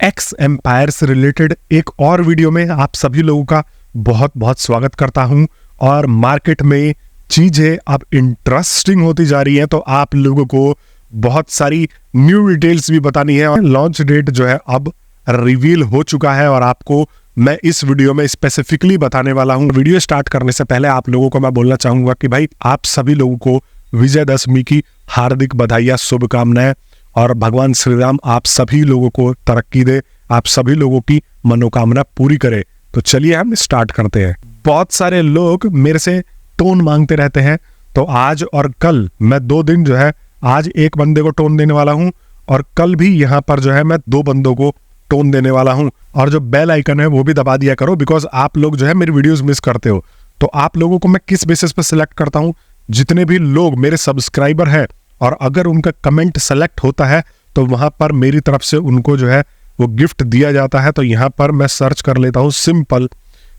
X empire से related एक और वीडियो में आप सभी लोगों का बहुत बहुत स्वागत करता हूं। और मार्केट में चीजें अब इंटरेस्टिंग होती जा रही हैं, तो आप लोगों को बहुत सारी न्यू डिटेल्स भी बतानी है। और लॉन्च डेट जो है अब रिवील हो चुका है और आपको मैं इस वीडियो में स्पेसिफिकली बताने वाला हूं। वीडियो स्टार्ट करने से पहले आप लोगों को मैं बोलना चाहूंगा कि भाई आप सभी लोगों को विजयदशमी की हार्दिक बधाइयां, शुभकामनाएं, और भगवान श्री राम आप सभी लोगों को तरक्की दे, आप सभी लोगों की मनोकामना पूरी करे। तो चलिए हम स्टार्ट करते हैं। बहुत सारे लोग मेरे से टोन मांगते रहते हैं, तो आज और कल मैं 2 दिन जो है, आज एक बंदे को टोन देने वाला हूं और कल भी यहाँ पर जो है मैं 2 बंदों को टोन देने वाला हूं। और जो बेल आइकन है वो भी दबा दिया करो, बिकॉज आप लोग जो है मेरी वीडियोस मिस करते हो। तो आप लोगों को मैं किस बेसिस पे सिलेक्ट करता हूं, जितने भी लोग मेरे सब्सक्राइबर हैं और अगर उनका कमेंट सेलेक्ट होता है तो वहां पर मेरी तरफ से उनको जो है वो गिफ्ट दिया जाता है। तो यहाँ पर मैं सर्च कर लेता हूँ सिंपल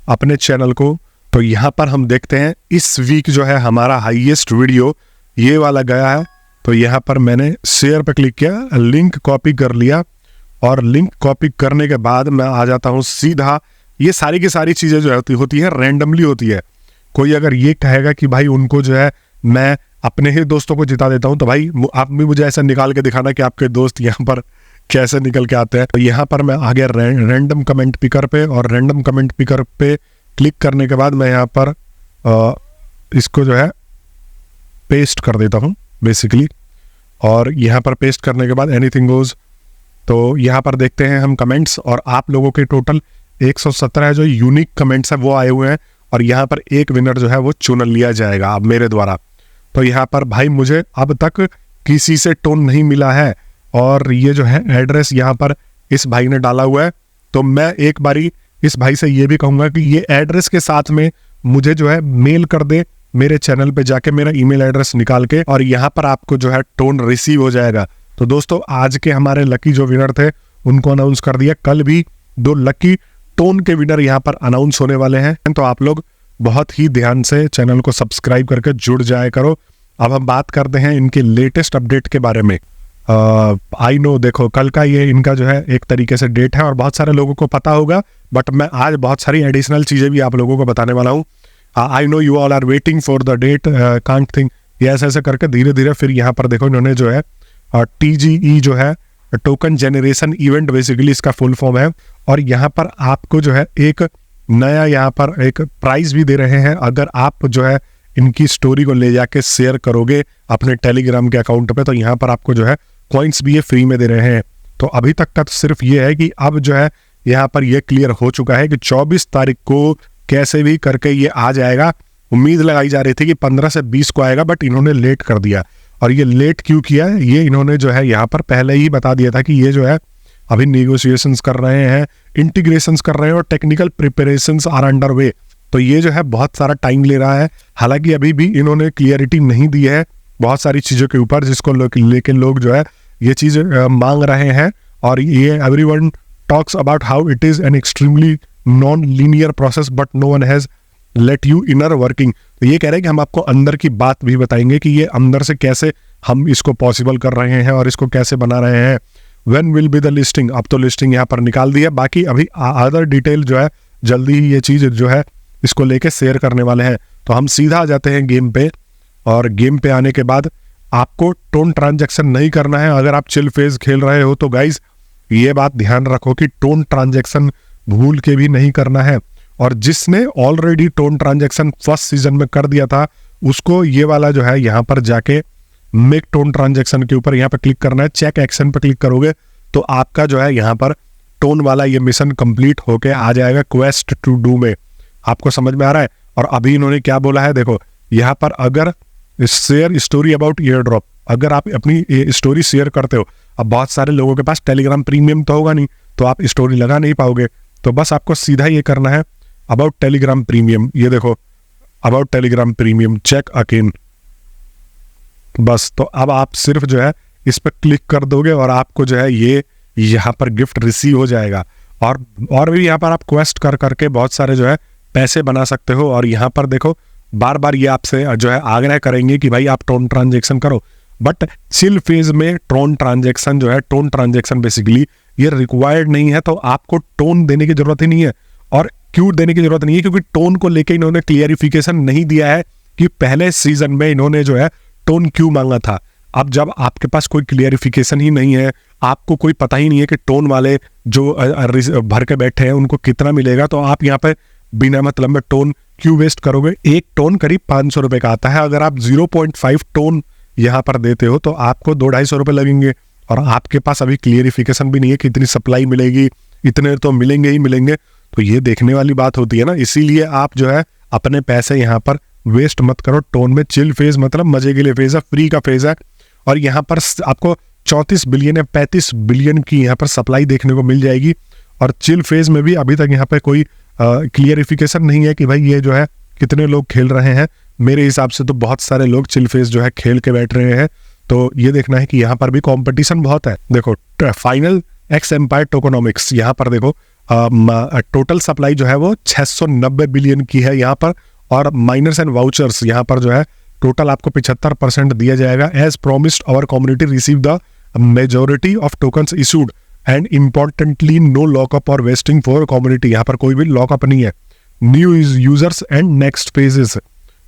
अपने चैनल को। तो यहाँ पर हम देखते हैं इस वीक जो है हमारा हाईएस्ट वीडियो ये वाला गया है। तो यहाँ पर मैंने शेयर पे क्लिक किया, लिंक कॉपी कर लिया और लिंक कॉपी करने के बाद मैं आ जाता हूँ सीधा। ये सारी की सारी चीजें जो होती है रैंडमली होती है। कोई अगर ये कहेगा कि भाई उनको जो है मैं अपने ही दोस्तों को जिता देता हूं, तो भाई आप भी मुझे ऐसा निकाल के दिखाना कि आपके दोस्त यहाँ पर कैसे निकल के आते हैं। तो यहाँ पर मैं आ गया रैंडम कमेंट पिकर पे, और रैंडम कमेंट पिकर पे क्लिक करने के बाद मैं यहाँ पर इसको जो है पेस्ट कर देता हूँ बेसिकली। और यहाँ पर पेस्ट करने के बाद एनीथिंग गोज। तो यहाँ पर देखते हैं हम कमेंट्स, और आप लोगों के टोटल 117 जो यूनिक कमेंट्स है वो आए हुए हैं, और यहाँ पर एक विनर जो है वो चुन लिया जाएगा अब मेरे द्वारा। तो यहाँ पर भाई मुझे अब तक किसी से टोन नहीं मिला है, और ये जो है एड्रेस यहाँ पर इस भाई ने डाला हुआ है। तो मैं एक बारी इस भाई से ये भी कहूँगा कि ये एड्रेस के साथ में मुझे जो है मेल कर दे मेरे चैनल पे जाके, मेरा ईमेल एड्रेस निकाल के, और यहाँ पर आपको जो है टोन रिसीव हो जाएगा। तो दोस्तों आज के हमारे लकी जो विनर थे उनको अनाउंस कर दिया। कल भी 2 लकी टोन के विनर यहाँ पर अनाउंस होने वाले हैं। तो आप लोग बहुत ही ध्यान से चैनल को सब्सक्राइब करके जुड़ जाए करो। अब हम बात करते हैं इनके लेटेस्ट अपडेट के बारे में। आई नो, देखो कल का ये इनका जो है एक तरीके से डेट है और बहुत सारे लोगों को पता होगा, बट मैं आज बहुत सारी एडिशनल चीजें भी आप लोगों को बताने वाला हूँ। I know you all are waiting for the date, can't think, ये ऐसे करके धीरे धीरे फिर यहाँ पर देखो इन्होंने जो है TGE जो है टोकन जेनरेशन इवेंट बेसिकली इसका फुल फॉर्म है। और यहाँ पर आपको जो है एक नया यहाँ पर एक प्राइज भी दे रहे हैं अगर आप जो है इनकी स्टोरी को ले जाके शेयर करोगे अपने टेलीग्राम के अकाउंट पे। तो यहाँ पर आपको जो है कॉइन्स भी ये फ्री में दे रहे हैं। तो अभी तक का तो सिर्फ ये है कि अब जो है यहाँ पर ये क्लियर हो चुका है कि 24 तारीख को कैसे भी करके ये आ जाएगा। उम्मीद लगाई जा रही थी कि 15 से 20 को आएगा, बट इन्होंने लेट कर दिया। और ये लेट क्यों किया है, ये इन्होंने जो है यहाँ पर पहले ही बता दिया था कि ये जो है अभी नेगोशिएशंस कर रहे हैं, इंटीग्रेशंस कर रहे हैं और technical preparations are under way. तो ये जो है बहुत सारा टाइम ले रहा है। हालांकि अभी भी इन्होंने क्लियरिटी नहीं दी है बहुत सारी चीज़ों के ऊपर, जिसको लेके लोग जो है ये चीज़ मांग रहे हैं। और ये everyone talks about how it is an extremely non linear process but no one has let you inner working. तो ये कह रहे हैं कि हम आपको अंदर की बात भी बताएंगे कि ये अंदर से कैसे हम इसको पॉसिबल कर रहे हैं और इसको कैसे बना रहे हैं। When will be the listing, अब तो लिस्टिंग यहाँ पर निकाल दी है, बाकी अभी अदर डिटेल जो है जल्दी ही ये चीज़ जो है इसको लेके शेयर करने वाले हैं। तो हम सीधा आ जाते हैं गेम पे, और गेम पे आने के बाद आपको टोन ट्रांजैक्शन नहीं करना है। अगर आप चिल फेज खेल रहे हो तो गाइज ये बात ध्यान रखो कि टोन ट्रांजैक्शन भूल के भी नहीं करना है। और जिसने already tone transaction first season में कर दिया था उसको ये वाला जो है यहाँ पर जाके मेक टोन ट्रांजैक्शन के ऊपर यहाँ पर क्लिक करना है। चेक एक्शन पर क्लिक करोगे तो आपका जो है यहाँ पर टोन वाला ये मिशन कंप्लीट होके आ जाएगा क्वेस्ट टू डू में। आपको समझ में आ रहा है। और अभी इन्होंने क्या बोला है, देखो यहाँ पर अगर share story about year drop, अगर आप अपनी स्टोरी शेयर करते हो, अब बहुत सारे लोगों के पास टेलीग्राम प्रीमियम तो होगा नहीं, तो आप स्टोरी लगा नहीं पाओगे। तो बस आपको सीधा ये करना है अबाउट टेलीग्राम प्रीमियम, ये देखो about Telegram premium check again, बस। तो अब आप सिर्फ जो है इस पर क्लिक कर दोगे और आपको जो है ये यहाँ पर गिफ्ट रिसीव हो जाएगा। और भी यहाँ पर आप क्वेस्ट कर करके बहुत सारे जो है पैसे बना सकते हो। और यहाँ पर देखो बार बार ये आपसे जो है आग्रह करेंगे कि भाई आप टोन ट्रांजैक्शन करो, बट चिल फेज में टोन ट्रांजैक्शन जो है, टोन ट्रांजैक्शन बेसिकली ये रिक्वायर्ड नहीं है, तो आपको टोन देने की जरूरत ही नहीं है। और क्यों देने की जरूरत नहीं है? क्योंकि टोन को लेके इन्होंने क्लियरिफिकेशन नहीं दिया है कि पहले सीजन में इन्होंने जो है टोन क्यों मांगा था। अब जब आपके पास कोई क्लियरिफिकेशन ही नहीं है, आपको कोई पता ही नहीं है कि टोन वाले जो भर के बैठे हैं उनको कितना मिलेगा, तो आप यहाँ पे बिना मतलब में टोन क्यों वेस्ट करोगे? एक टोन करीब 500 रुपए का आता है। अगर आप 0.5 टोन यहाँ पर देते हो तो आपको 200-250 रुपए लगेंगे, और आपके पास अभी क्लियरिफिकेशन भी नहीं है कि इतनी सप्लाई मिलेगी, इतने तो मिलेंगे ही मिलेंगे। तो ये देखने वाली बात होती है ना। इसीलिए आप जो है अपने पैसे यहाँ पर वेस्ट मत करो टोन में। चिल फेज मतलब मजे के लिए फेज है, फ्री का फेज है, और यहाँ पर आपको 34 बिलियन या 35 बिलियन की यहाँ पर सप्लाई देखने को मिल जाएगी। और चिल फेज में भी अभी तक यहाँ पे कोई क्लियरिफिकेशन नहीं है कि भाई ये जो है कितने लोग खेल रहे हैं। मेरे हिसाब से तो बहुत सारे लोग चिल फेज जो है खेल के बैठ रहे हैं। तो ये देखना है कि यहाँ पर भी कंपटीशन बहुत है। देखो फाइनल एक्स एम्पायर टोकोनॉमिक्स, यहाँ पर देखो टोटल सप्लाई जो है वो 690 बिलियन की है यहाँ पर, और माइनर्स एंड वाउचर्स यहाँ पर जो है टोटल आपको 75% दिया जाएगा। As promised our community receive the majority of tokens issued and importantly no lockup और वेस्टिंग फॉर कम्युनिटी। यहाँ पर कोई भी लॉकअप नहीं है। New users and next phases,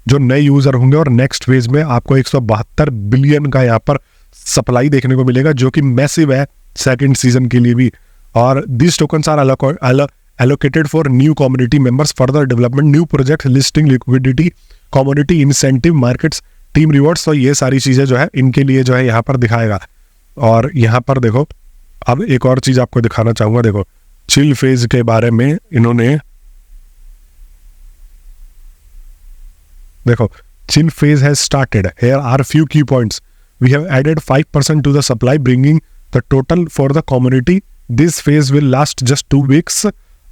जो नए यूजर होंगे और नेक्स्ट फेज में आपको 172 बिलियन का यहाँ पर सप्लाई देखने को मिलेगा, जो कि मैसिव है सेकंड सीजन के लिए भी। और this tokens are allocated for new community members, further development, new projects, listing, liquidity, community incentive, markets, team rewards। तो ये सारी चीजें जो है इनके लिए जो है यहाँ पर दिखाएगा। और यहाँ पर देखो अब एक और चीज आपको दिखाना चाहूंगा। देखो चिल फेज के बारे में इन्होंने, देखो chill phase has started. Here are few key points. We have added 5% to the supply, bringing the total for the community. This phase will last just 2 weeks.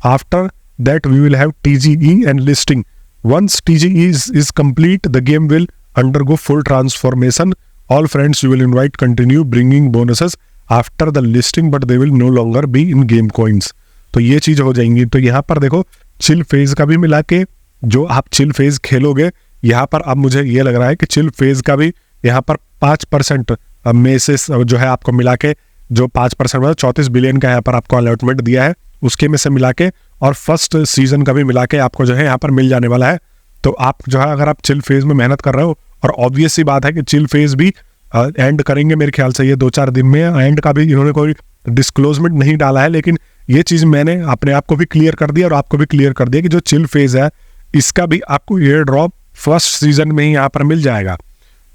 After that, we will have TGE and listing. Once TGE is complete, the game will undergo full transformation. All friends you will invite continue bringing bonuses after the listing, but they will no longer be in game coins. तो ये चीज हो जाएंगी। तो यहाँ पर देखो chill phase का भी मिला के जो आप चिल फेज खेलोगे, यहाँ पर अब मुझे ये लग रहा है कि चिल फेज का भी यहाँ पर 5% में से जो है आपको मिला के जो 5% मतलब 34 बिलियन का यहाँ पर आपको अलॉटमेंट दिया है, उसके में से मिला के और फर्स्ट सीजन का भी मिला के आपको जो है यहाँ पर मिल जाने वाला है। तो आप जो है अगर आप चिल फेज में मेहनत कर रहे हो, और ऑब्वियस सी बात है कि चिल फेज भी एंड करेंगे मेरे ख्याल से ये 2-4 दिन में। एंड का भी इन्होंने कोई डिस्क्लोजमेंट नहीं डाला है, लेकिन ये चीज़ मैंने अपने आप को भी क्लियर कर दिया और आपको भी क्लियर कर दिया कि जो चिल फेज है इसका भी आपको एयर ड्रॉप फर्स्ट सीजन में ही यहाँ पर मिल जाएगा।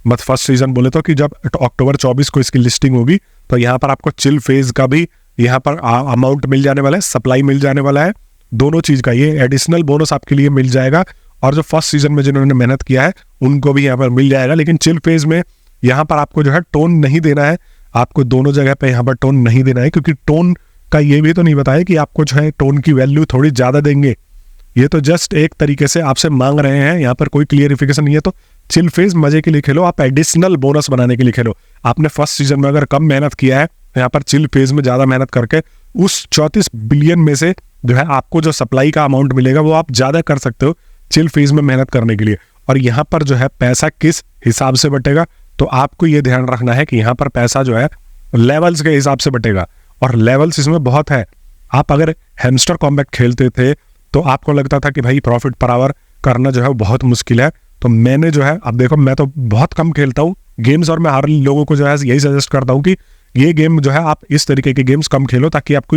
मत फर्स्ट सीजन बोले तो कि जब अक्टूबर 24 को इसकी लिस्टिंग होगी तो यहाँ पर आपको चिल फेज का भी यहाँ पर अमाउंट मिल जाने वाला है, सप्लाई मिल जाने वाला है। दोनों चीज का ये एडिशनल बोनस आपके लिए मिल जाएगा, और जो फर्स्ट सीजन में जिन्होंने मेहनत किया है उनको भी यहाँ पर मिल जाएगा। लेकिन चिल फेज में यहाँ पर आपको जो है टोन नहीं देना है, आपको दोनों जगह पे यहाँ पर टोन नहीं देना है, क्योंकि टोन का ये भी तो नहीं बताया कि आपको जो है टोन की वैल्यू थोड़ी ज्यादा देंगे। ये तो जस्ट एक तरीके से आपसे मांग रहे हैं, यहाँ पर कोई क्लियरिफिकेशन नहीं है। तो चिल फेज मजे के लिए खेलो, आप एडिशनल बोनस बनाने के लिए खेलो। आपने फर्स्ट सीजन में अगर कम मेहनत किया है, यहाँ पर चिल फेज में ज्यादा मेहनत करके उस 34 बिलियन में से जो है आपको जो सप्लाई का अमाउंट मिलेगा वो आप ज्यादा कर सकते हो चिल फेज में मेहनत करने के लिए। और यहाँ पर जो है पैसा किस हिसाब से बटेगा, तो आपको ये ध्यान रखना है कि यहाँ पर पैसा जो है लेवल्स के हिसाब से बटेगा, और लेवल्स इसमें बहुत है। आप अगर हैमस्टर कॉम्बैट खेलते थे तो आपको लगता था कि भाई प्रॉफिट पर आवर करना जो है बहुत मुश्किल है। तो मैंने जो है, अब देखो मैं तो बहुत कम खेलता हूँ गेम्स, और मैं हर लोगों को जो है यही सजेस्ट करता हूँ कि ये गेम जो है आप इस तरीके के गेम्स कम खेलो, ताकि आपको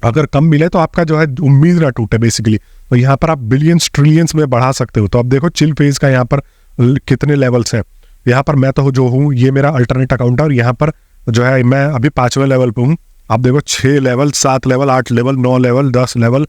अगर कम मिले तो आपका जो है उम्मीद ना टूटे बेसिकली। तो यहाँ पर आप बिलियंस ट्रिलियंस में बढ़ा सकते हो। तो अब देखो चिल फेज का यहाँ पर कितने लेवल्स हैं। यहाँ पर मैं तो जो हूँ ये मेरा अल्टरनेट अकाउंट है, और यहाँ पर जो है मैं अभी 5वें लेवल पे हूँ। आप देखो 6 level, 7 level, 8 level, 9 level, 10 level,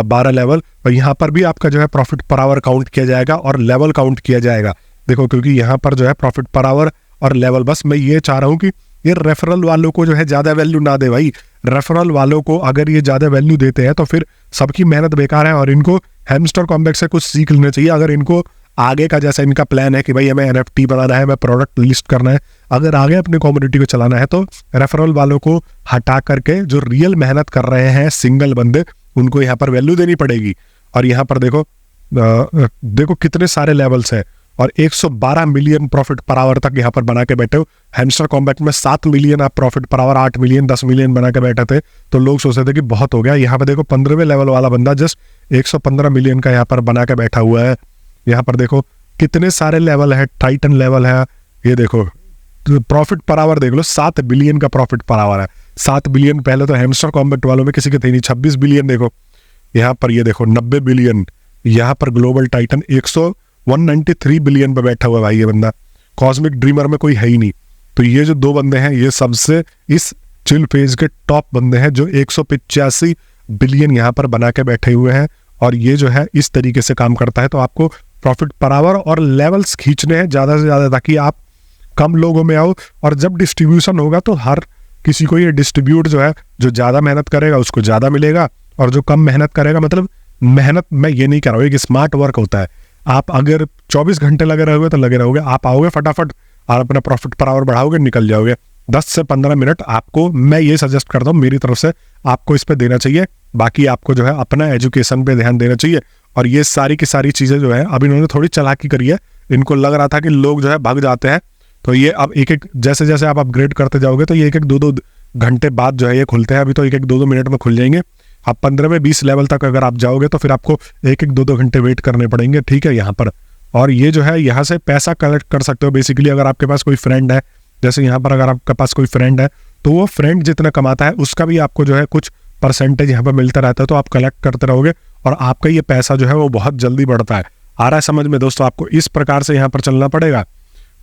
12 level, और यहाँ पर भी आपका जो है प्रॉफिट पर आवर काउंट किया जाएगा और लेवल काउंट किया जाएगा। देखो क्योंकि यहाँ पर जो है प्रॉफिट पर आवर और लेवल, बस मैं ये चाह रहा हूँ कि ये रेफरल वालों को जो है ज्यादा वैल्यू ना दे भाई। रेफरल वालों को अगर ये ज्यादा वैल्यू देते हैं तो फिर सबकी मेहनत बेकार है, और इनको हैमस्टर कॉम्बैट से कुछ सीख लेना चाहिए। अगर इनको आगे का जैसा इनका प्लान है कि भाई हमें NFT बनाना है, हमें प्रोडक्ट लिस्ट करना है, अगर आगे अपनी कम्युनिटी को चलाना है, तो रेफरल वालों को हटा करके जो रियल मेहनत कर रहे हैं सिंगल बंदे, उनको यहाँ पर वैल्यू देनी पड़ेगी। और यहाँ पर देखो देखो कितने सारे लेवल्स हैं, और 112 मिलियन प्रॉफिट पर आवर तक यहाँ पर बना के बैठे हो। हैमस्टर कॉम्बैट में 7 मिलियन आप profit per hour, 8 million 10 million बना के बैठे थे, तो लोग सोचते थे कि बहुत हो गया। यहाँ पर देखो 15वें लेवल वाला बंदा जस्ट 115 मिलियन का यहाँ पर बना के बैठा हुआ है। यहाँ पर देखो कितने सारे लेवल है, टाइटन लेवल है, ये देखो प्रॉफिट पर आवर देख लो, 7 बिलियन का प्रॉफिट पर आवर है। 7 बिलियन पहले तो हैमस्टर कॉम्बैट वालों में किसी के थे नहीं। 26 बिलियन देखो यहाँ पर, ये देखो 90 बिलियन। यहाँ पर ग्लोबल टाइटन 193 बिलियन पे बैठा हुआ है भाई ये बंदा। कॉस्मिक ड्रीमर में कोई है ही नहीं। तो ये जो 2 बंदे हैं ये सबसे इस चिल फेज के टॉप बंदे हैं जो 185 बिलियन यहाँ पर बना के बैठे हुए हैं। और ये जो है इस तरीके से काम करता है। तो आपको प्रॉफिट पर आवर और लेवल्स खींचने हैं ज़्यादा से ज़्यादा, ताकि आप कम लोगों में आओ। और जब डिस्ट्रीब्यूशन होगा तो हर किसी को ये डिस्ट्रीब्यूट जो है, जो ज़्यादा मेहनत करेगा उसको ज़्यादा मिलेगा, और जो कम मेहनत करेगा, मतलब मेहनत मैं ये नहीं कर रहा हूँ, एक स्मार्ट वर्क होता है। आप अगर 24 घंटे लगे रहोगे तो लगे रहोगे, आप आओगे फटाफट और अपना प्रॉफिट पर आवर बढ़ाओगे, निकल जाओगे। 10 से 15 मिनट आपको मैं ये सजेस्ट करता हूँ मेरी तरफ से, आपको इस पे देना चाहिए। बाकी आपको जो है अपना एजुकेशन पे ध्यान देना चाहिए। और ये सारी की सारी चीज़ें जो है अब इन्होंने थोड़ी चालाकी करी है। इनको लग रहा था कि लोग जो है भाग जाते हैं, तो ये अब एक एक जैसे जैसे आप अपग्रेड करते जाओगे तो ये 1-1 2-2 घंटे बाद जो है ये खुलते हैं। अभी तो 1-1 2-2 मिनट में खुल जाएंगे। आप 15वें-20 लेवल तक अगर आप जाओगे तो फिर आपको 1-1 2-2 घंटे वेट करने पड़ेंगे, ठीक है यहाँ पर। और ये जो है यहाँ से पैसा कलेक्ट कर सकते हो बेसिकली। अगर आपके पास कोई फ्रेंड है, जैसे यहाँ पर अगर आपके पास कोई फ्रेंड है तो वो फ्रेंड जितना कमाता है उसका भी आपको जो है कुछ परसेंटेज यहाँ पर मिलता रहता है। तो आप कलेक्ट करते रहोगे और आपका ये पैसा जो है वो बहुत जल्दी बढ़ता है। आ रहा है समझ में दोस्तों? आपको इस प्रकार से यहाँ पर चलना पड़ेगा।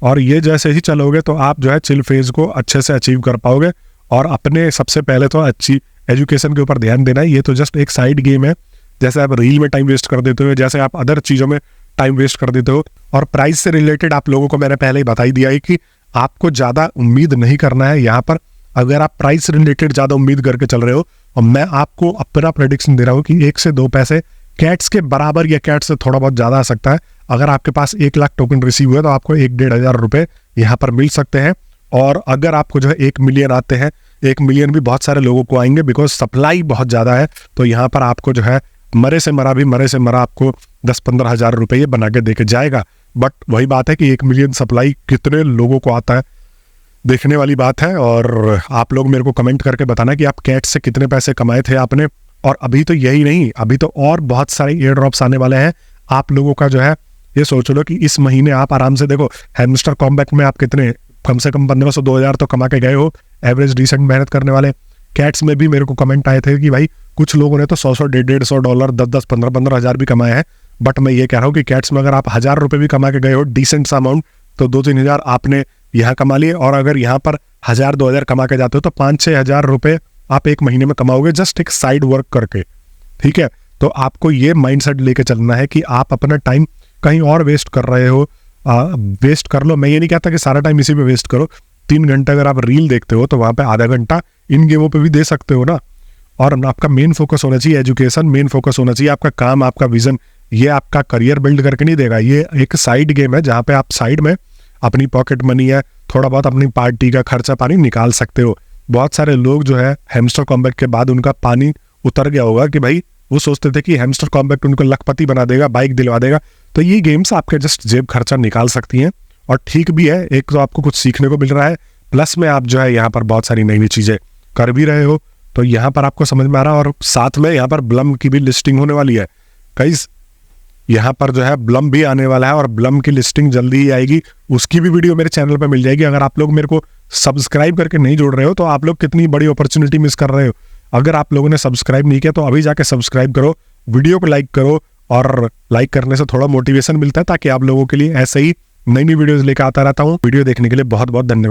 और ये जैसे ही चलोगे तो आप जो है चिल फेज को अच्छे से अचीव कर पाओगे। और अपने सबसे पहले तो अच्छी एजुकेशन के ऊपर ध्यान देना है। ये तो जस्ट एक साइड गेम है। जैसे आप रील में टाइम वेस्ट कर देते हो, जैसे आप अदर चीज़ों में टाइम वेस्ट कर देते हो। और प्राइस से रिलेटेड आप लोगों को मैंने पहले ही बता ही दिया है कि आपको ज़्यादा उम्मीद नहीं करना है यहाँ पर। अगर आप प्राइस से रिलेटेड ज़्यादा उम्मीद करके चल रहे हो, और मैं आपको अपना प्रेडिक्शन दे रहा हूँ कि 1 से 2 पैसे कैट्स के बराबर या कैट्स से थोड़ा बहुत ज़्यादा आ सकता है। अगर आपके पास 1 लाख टोकन रिसीव हुए तो आपको 1-1.5 हज़ार रुपये यहाँ पर मिल सकते हैं। और अगर आपको जो है 1 मिलियन आते हैं, 1 मिलियन भी बहुत सारे लोगों को आएंगे, बिकॉज सप्लाई बहुत ज़्यादा है। तो यहाँ पर आपको जो है मरे से मरा आपको 10-15 हज़ार रुपये ये बना के दे के जाएगा। बट वही बात है कि 1 मिलियन सप्लाई कितने लोगों को आता है, देखने वाली बात है। और आप लोग मेरे को कमेंट करके बताना कि आप कैट से कितने पैसे कमाए थे आपने। और अभी तो यही नहीं, अभी तो और बहुत सारे एयर ड्रॉप्स आने वाले हैं। आप लोगों का जो है ये सोच लो कि इस महीने आप आराम से देखो हैमस्टर कॉम्बैट में आप कितने कम से कम 1500-2000 तो कमा के गए हो, एवरेज डिसेंट मेहनत करने वाले। कैट्स में भी मेरे को कमेंट आए थे कि भाई कुछ लोगों ने तो 100-100, $150, 10-10, 15-15 हज़ार भी कमाए हैं। बट मैं ये कह रहा हूँ कि कैट्स में अगर आप 1000 रुपये भी कमा के गए हो, डिसेंट सा अमाउंट, तो 2-3 हज़ार आपने यहाँ कमा लिए। और अगर यहाँ पर 1000-2000 कमा के जाते हो तो 5-6 हज़ार रुपये आप एक महीने में कमाओगे, जस्ट एक साइड वर्क करके, ठीक है। तो आपको ये माइंडसेट लेके चलना है कि आप अपना टाइम कहीं और वेस्ट कर रहे हो, वेस्ट कर लो। मैं ये नहीं कहता कि सारा टाइम इसी पे वेस्ट करो। 3 घंटे अगर आप रील देखते हो तो वहाँ पे आधा घंटा इन गेमों पे भी दे सकते हो ना। और आपका मेन फोकस होना चाहिए एजुकेशन, मेन फोकस होना चाहिए आपका काम, आपका विजन। ये आपका करियर बिल्ड करके नहीं देगा। ये एक साइड गेम है जहाँ पे आप साइड में अपनी पॉकेट मनी है, थोड़ा बहुत अपनी पार्टी का खर्चा पानी निकाल सकते हो। बहुत सारे लोग जो है हैमस्टर कॉम्बैट के बाद उनका पानी उतर गया होगा कि भाई वो सोचते थे कि हैमस्टर कॉम्बैट उनको लखपति बना देगा, बाइक दिलवा देगा। तो ये गेम्स आपके जस्ट जेब खर्चा निकाल सकती हैं। और ठीक भी है, एक तो आपको कुछ सीखने को मिल रहा है, प्लस में आप जो है यहाँ पर बहुत सारी नई नई चीज़ें कर भी रहे हो। तो यहाँ पर आपको समझ में आ रहा है। और साथ में यहाँ पर ब्लम की भी लिस्टिंग होने वाली है गाइस। यहाँ पर जो है ब्लम भी आने वाला है और ब्लम की लिस्टिंग जल्दी ही आएगी। उसकी भी वीडियो मेरे चैनल पर मिल जाएगी। अगर आप लोग मेरे को सब्सक्राइब करके नहीं जोड़ रहे हो तो आप लोग कितनी बड़ी अपॉर्चुनिटी मिस कर रहे हो। अगर आप लोगों ने सब्सक्राइब नहीं किया तो अभी जाके सब्सक्राइब करो, वीडियो को लाइक करो। और लाइक करने से थोड़ा मोटिवेशन मिलता है, ताकि आप लोगों के लिए ऐसे ही नई नई वीडियोस लेकर आता रहता हूँ। वीडियो देखने के लिए बहुत बहुत धन्यवाद।